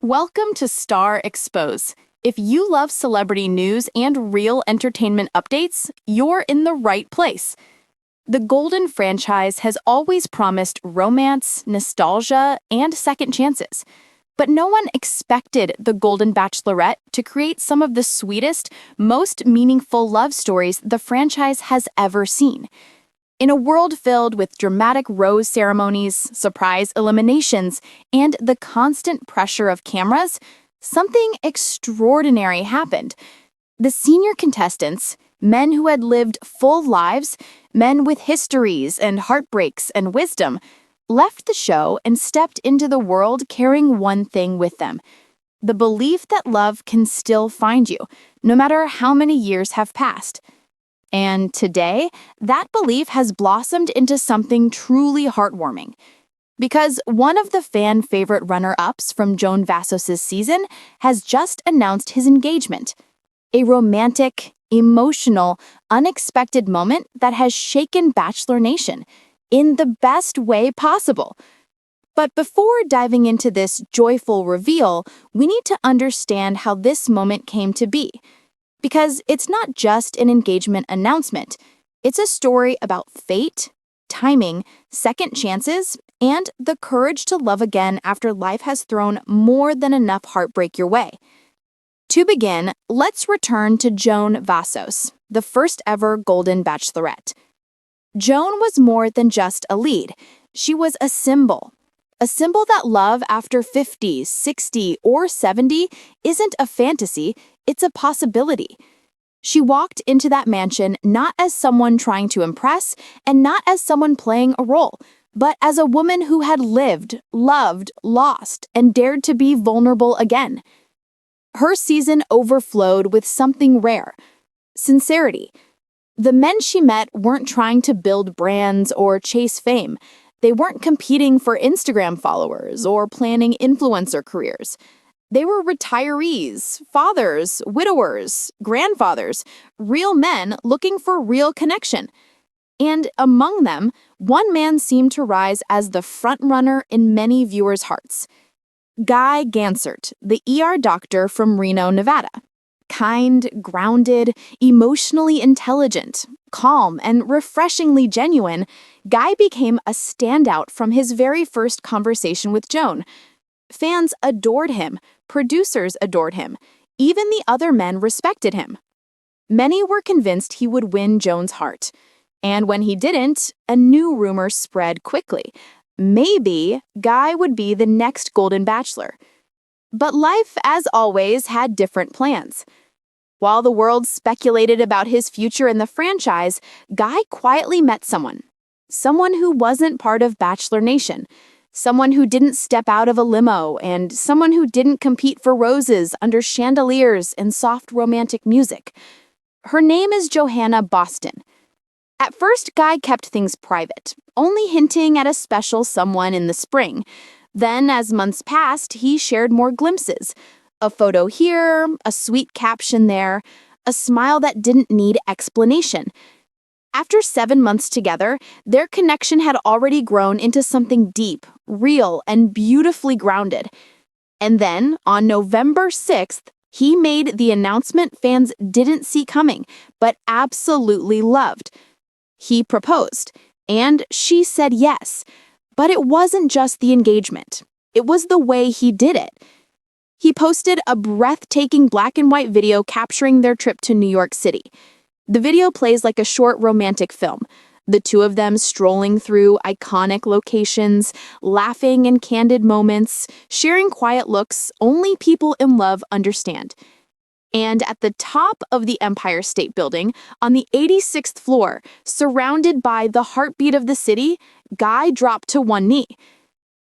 Welcome to Star Expose. If you love celebrity news and real entertainment updates, you're in the right place. The Golden franchise has always promised romance, nostalgia, and second chances. But no one expected the Golden Bachelorette to create some of the sweetest, most meaningful love stories the franchise has ever seen. In a world filled with dramatic rose ceremonies, surprise eliminations, and the constant pressure of cameras, something extraordinary happened. The senior contestants, men who had lived full lives, men with histories and heartbreaks and wisdom, left the show and stepped into the world carrying one thing with them: the belief that love can still find you, no matter how many years have passed. And today, that belief has blossomed into something truly heartwarming. Because one of the fan-favorite runner-ups from Joan Vassos' season has just announced his engagement. A romantic, emotional, unexpected moment that has shaken Bachelor Nation in the best way possible. But before diving into this joyful reveal, we need to understand how this moment came to be. Because it's not just an engagement announcement. It's a story about fate, timing, second chances, and the courage to love again after life has thrown more than enough heartbreak your way. To begin, let's return to Joan Vassos, the first ever Golden Bachelorette. Joan was more than just a lead. She was a symbol. A symbol that love after 50, 60, or 70 isn't a fantasy, it's a possibility. She walked into that mansion not as someone trying to impress and not as someone playing a role, but as a woman who had lived, loved, lost, and dared to be vulnerable again. Her season overflowed with something rare: sincerity. The men she met weren't trying to build brands or chase fame. They weren't competing for Instagram followers or planning influencer careers. They were retirees, fathers, widowers, grandfathers, real men looking for real connection. And among them, one man seemed to rise as the frontrunner in many viewers' hearts: Guy Gansert, the ER doctor from Reno, Nevada. Kind, grounded, emotionally intelligent, calm, and refreshingly genuine, Guy became a standout from his very first conversation with Joan. Fans adored him, producers adored him, even the other men respected him. Many were convinced he would win Joan's heart. And when he didn't, a new rumor spread quickly. Maybe Guy would be the next Golden Bachelor. But life, as always, had different plans. While the world speculated about his future in the franchise, Guy quietly met someone. Someone who wasn't part of Bachelor Nation. Someone who didn't step out of a limo, and someone who didn't compete for roses under chandeliers and soft romantic music. Her name is Johanna Boston. At first, Guy kept things private, only hinting at a special someone in the spring. Then, as months passed, he shared more glimpses. A photo here, a sweet caption there, a smile that didn't need explanation. After 7 months together, their connection had already grown into something deep, real, and beautifully grounded. And then, on November 6th, he made the announcement fans didn't see coming, but absolutely loved. He proposed, and she said yes. But it wasn't just the engagement. It was the way he did it. He posted a breathtaking black and white video capturing their trip to New York City. The video plays like a short romantic film, the two of them strolling through iconic locations, laughing in candid moments, sharing quiet looks only people in love understand. And at the top of the Empire State Building, on the 86th floor, surrounded by the heartbeat of the city, Guy dropped to one knee.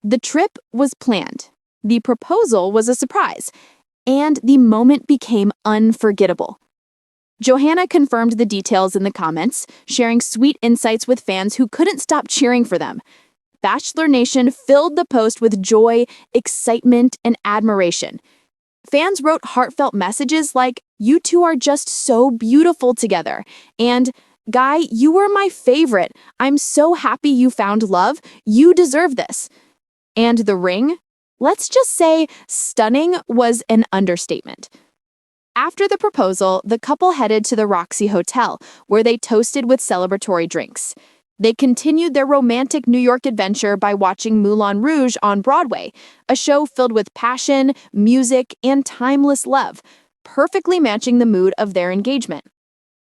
The trip was planned. The proposal was a surprise. And the moment became unforgettable. Johanna confirmed the details in the comments, sharing sweet insights with fans who couldn't stop cheering for them. Bachelor Nation filled the post with joy, excitement, and admiration. Fans wrote heartfelt messages like, "You two are just so beautiful together," and "Guy, you were my favorite. I'm so happy you found love. You deserve this." And the ring? Let's just say stunning was an understatement. After the proposal, the couple headed to the Roxy Hotel, where they toasted with celebratory drinks. They continued their romantic New York adventure by watching Moulin Rouge on Broadway, a show filled with passion, music, and timeless love, perfectly matching the mood of their engagement.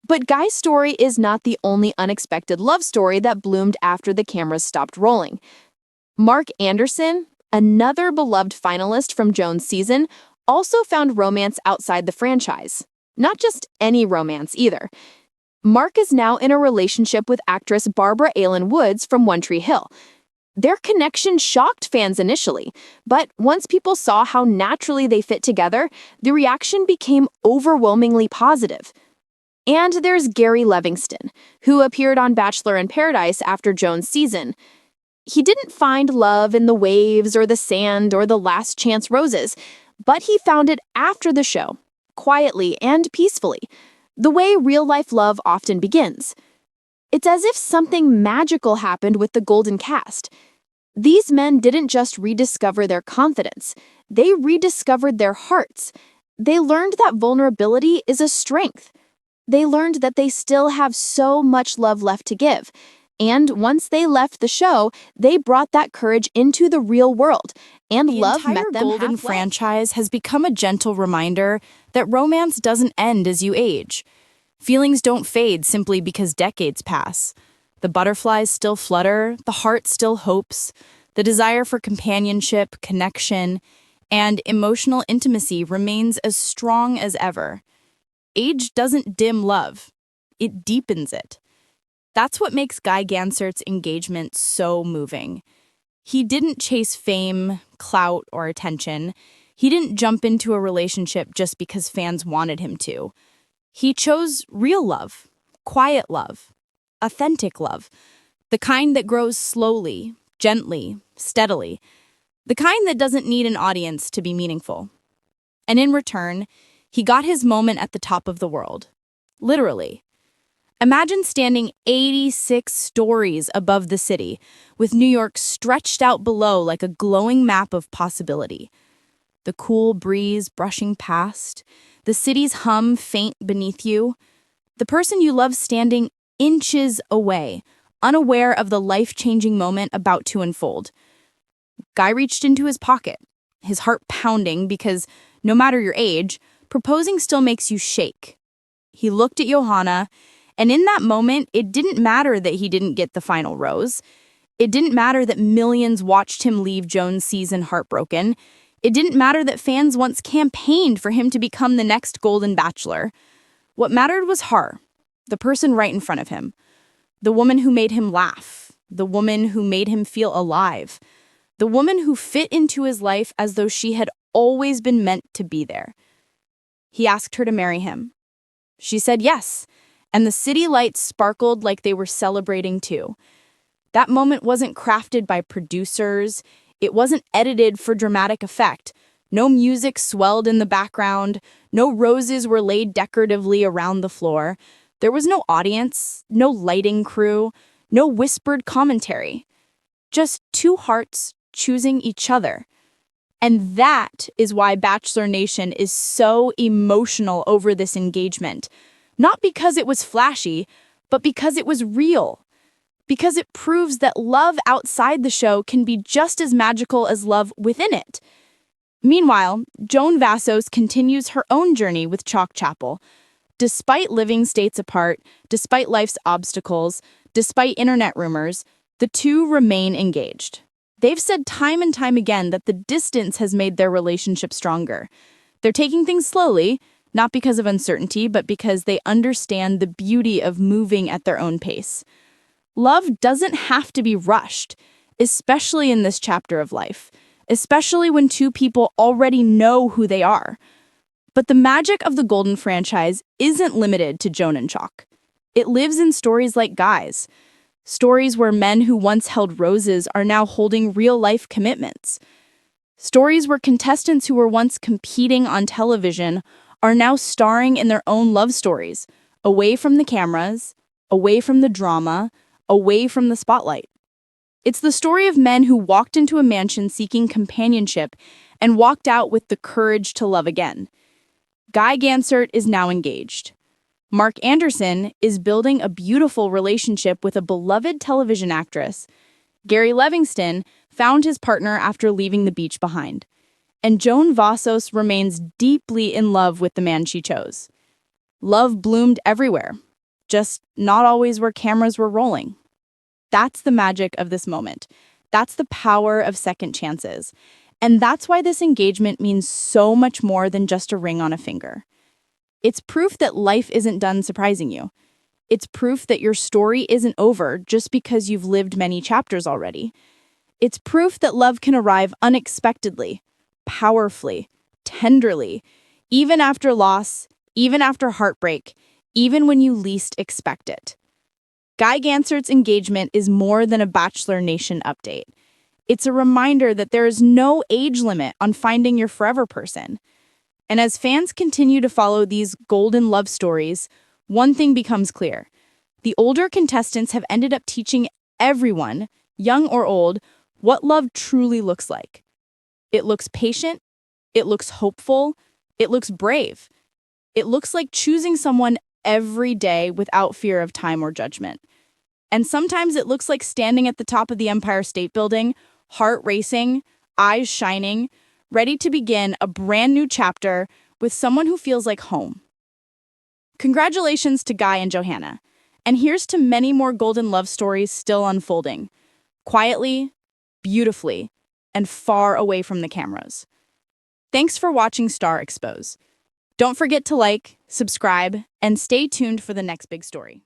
But Guy's story is not the only unexpected love story that bloomed after the cameras stopped rolling. Mark Anderson, another beloved finalist from Joan's season, also found romance outside the franchise. Not just any romance either. Mark is now in a relationship with actress Barbara Alyn Woods from One Tree Hill. Their connection shocked fans initially, but once people saw how naturally they fit together, the reaction became overwhelmingly positive. And there's Gary Levingston, who appeared on Bachelor in Paradise after Joan's season. He didn't find love in the waves or the sand or the last chance roses, but he found it after the show, quietly and peacefully, the way real-life love often begins. It's as if something magical happened with the Golden cast. These men didn't just rediscover their confidence, they rediscovered their hearts. They learned that vulnerability is a strength. They learned that they still have so much love left to give. And once they left the show, they brought that courage into the real world, and love met them halfway. The entire Golden franchise has become a gentle reminder that romance doesn't end as you age. Feelings don't fade simply because decades pass. The butterflies still flutter, the heart still hopes, the desire for companionship, connection, and emotional intimacy remains as strong as ever. Age doesn't dim love, it deepens it. That's what makes Guy Gansert's engagement so moving. He didn't chase fame, clout, or attention. He didn't jump into a relationship just because fans wanted him to. He chose real love, quiet love, authentic love, the kind that grows slowly, gently, steadily, the kind that doesn't need an audience to be meaningful. And in return, he got his moment at the top of the world. Literally. Imagine standing 86 stories above the city, with New York stretched out below like a glowing map of possibility. The cool breeze brushing past, the city's hum faint beneath you, the person you love standing inches away, unaware of the life-changing moment about to unfold. Guy reached into his pocket, his heart pounding because, no matter your age, proposing still makes you shake. He looked at Johanna, and in that moment, it didn't matter that he didn't get the final rose. It didn't matter that millions watched him leave Joan's season heartbroken. It didn't matter that fans once campaigned for him to become the next Golden Bachelor. What mattered was her, the person right in front of him. The woman who made him laugh. The woman who made him feel alive. The woman who fit into his life as though she had always been meant to be there. He asked her to marry him. She said yes, and the city lights sparkled like they were celebrating too. That moment wasn't crafted by producers. It wasn't edited for dramatic effect. No music swelled in the background. No roses were laid decoratively around the floor. There was no audience, no lighting crew, no whispered commentary. Just two hearts choosing each other. And that is why Bachelor Nation is so emotional over this engagement. Not because it was flashy, but because it was real. Because it proves that love outside the show can be just as magical as love within it. Meanwhile, Joan Vassos continues her own journey with Chalk Chapel. Despite living states apart, despite life's obstacles, despite internet rumors, the two remain engaged. They've said time and time again that the distance has made their relationship stronger. They're taking things slowly, not because of uncertainty, but because they understand the beauty of moving at their own pace. Love doesn't have to be rushed, especially in this chapter of life, especially when two people already know who they are. But the magic of the Golden franchise isn't limited to Joan and Chalk. It lives in stories like Guy's. Stories where men who once held roses are now holding real-life commitments. Stories where contestants who were once competing on television are now starring in their own love stories, away from the cameras, away from the drama, away from the spotlight. It's the story of men who walked into a mansion seeking companionship and walked out with the courage to love again. Guy Gansert is now engaged. Mark Anderson is building a beautiful relationship with a beloved television actress. Gary Levingston found his partner after leaving the beach behind. And Joan Vassos remains deeply in love with the man she chose. Love bloomed everywhere, just not always where cameras were rolling. That's the magic of this moment. That's the power of second chances. And that's why this engagement means so much more than just a ring on a finger. It's proof that life isn't done surprising you. It's proof that your story isn't over just because you've lived many chapters already. It's proof that love can arrive unexpectedly, powerfully, tenderly, even after loss, even after heartbreak, even when you least expect it. Guy Gansert's engagement is more than a Bachelor Nation update. It's a reminder that there is no age limit on finding your forever person. And as fans continue to follow these golden love stories, one thing becomes clear. The older contestants have ended up teaching everyone, young or old, what love truly looks like. It looks patient, it looks hopeful, it looks brave. It looks like choosing someone every day without fear of time or judgment. And sometimes it looks like standing at the top of the Empire State Building, heart racing, eyes shining, ready to begin a brand new chapter with someone who feels like home. Congratulations to Guy and Johanna. And here's to many more golden love stories still unfolding, quietly, beautifully, and far away from the cameras. Thanks for watching Star Expose. Don't forget to like, subscribe, and stay tuned for the next big story.